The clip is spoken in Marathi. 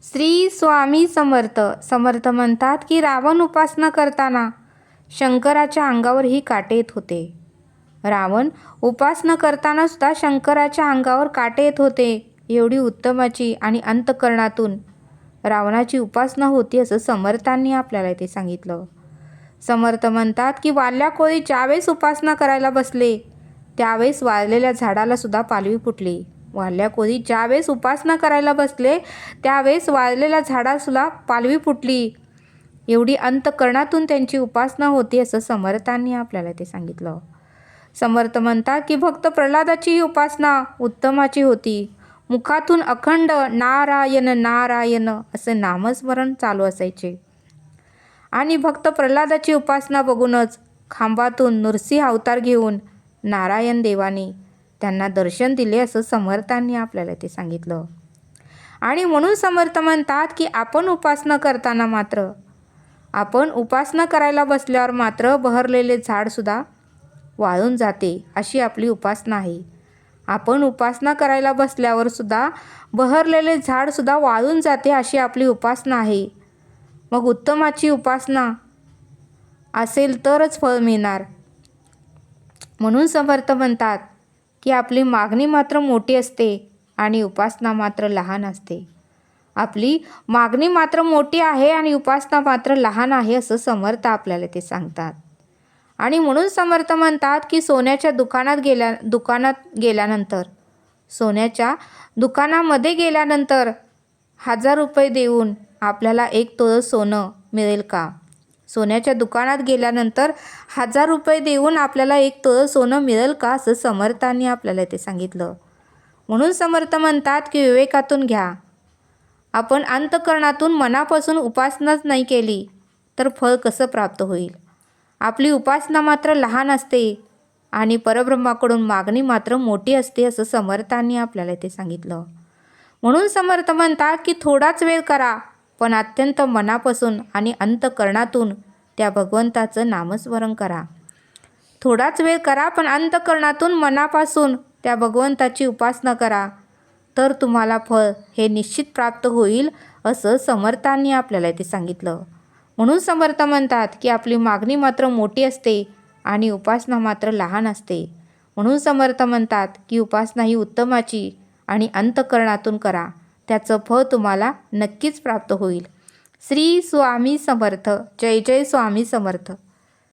श्री स्वामी समर्थ. समर्थ म्हणतात की रावण उपासना करताना शंकराच्या अंगावरही काटे येत होते. रावण उपासना करताना सुद्धा शंकराच्या अंगावर काटे येत होते. एवढी उत्तमाची आणि अंतःकरणातून रावणाची उपासना होती असं समर्थांनी आपल्याला इथे सांगितलं. समर्थ म्हणतात की वाल्या कोळी ज्यावेळेस उपासना करायला बसले त्यावेळेस वाळलेल्या झाडाला सुद्धा पालवी फुटली. वाल्या कोळी ज्यावेळेस उपासना करायला बसले त्यावेळेस वाळलेल्या झाडासुद्धा पालवी फुटली. एवढी अंतःकरणातून त्यांची उपासना होती असं समर्थांनी आपल्याला ते सांगितलं. समर्थ म्हणतात की भक्त प्रल्हादाची ही उपासना उत्तमाची होती. मुखातून अखंड नारायण नारायण असे नामस्मरण चालू असायचे. आणि भक्त प्रल्हादाची उपासना बघूनच खांबातून नृसिंह अवतार घेऊन नारायण देवाने त्यांना दर्शन दिले असं समर्थांनी आपल्याला ते सांगितलं. आणि म्हणून समर्थ म्हणतात की आपण उपासना करताना मात्र आपण उपासना करायला बसल्यावर मात्र बहरलेले झाडसुद्धा वाळून जाते अशी आपली उपासना आहे. आपण उपासना करायला बसल्यावर सुद्धा बहरलेले झाडसुद्धा वाळून जाते अशी आपली उपासना आहे. मग उत्तमाची उपासना असेल तरच फळ मिळणार. म्हणून समर्थ म्हणतात की आपली मागणी मात्र मोठी असते आणि उपासना मात्र लहान असते. आपली मागणी मात्र मोठी आहे आणि उपासना मात्र लहान आहे असं समर्थ आपल्याला ते सांगतात. आणि म्हणून समर्थ म्हणतात की सोन्याच्या दुकानात गेल्यानंतर सोन्याच्या दुकानामध्ये गेल्यानंतर 1000 रुपये देऊन आपल्याला 1 तोळं सोनं मिळेल का? सोन्याच्या दुकानात गेल्यानंतर 1000 रुपये देऊन आपल्याला 1 तोळं सोनं मिळेल का असं समर्थांनी आपल्याला ते सांगितलं. म्हणून समर्थ म्हणतात की विवेकातून घ्या. आपण अंतःकरणातून मनापासून उपासनाच नाही केली तर फळ कसं प्राप्त होईल? आपली उपासना मात्र लहान असते आणि परब्रह्माकडून मागणी मात्र मोठी असते असं समर्थांनी आपल्याला ते सांगितलं. म्हणून समर्थ म्हणतात की थोडाच वेळ करा पण अत्यंत मनापासून आणि अंतःकरणातून त्या भगवंताचं नामस्मरण करा. थोडाच वेळ करा पण अंतःकरणातून मनापासून त्या भगवंताची उपासना करा तर तुम्हाला फळ हे निश्चित प्राप्त होईल असं समर्थांनी आपल्याला ते सांगितलं. म्हणून समर्थ म्हणतात की आपली मागणी मात्र मोठी असते आणि उपासना मात्र लहान असते. म्हणून समर्थ म्हणतात की उपासना ही उत्तमाची आणि अंतःकरणातून करा. त्याचं फळ तुम्हाला नक्कीच प्राप्त होईल. श्री स्वामी समर्थ. जय जय स्वामी समर्थ.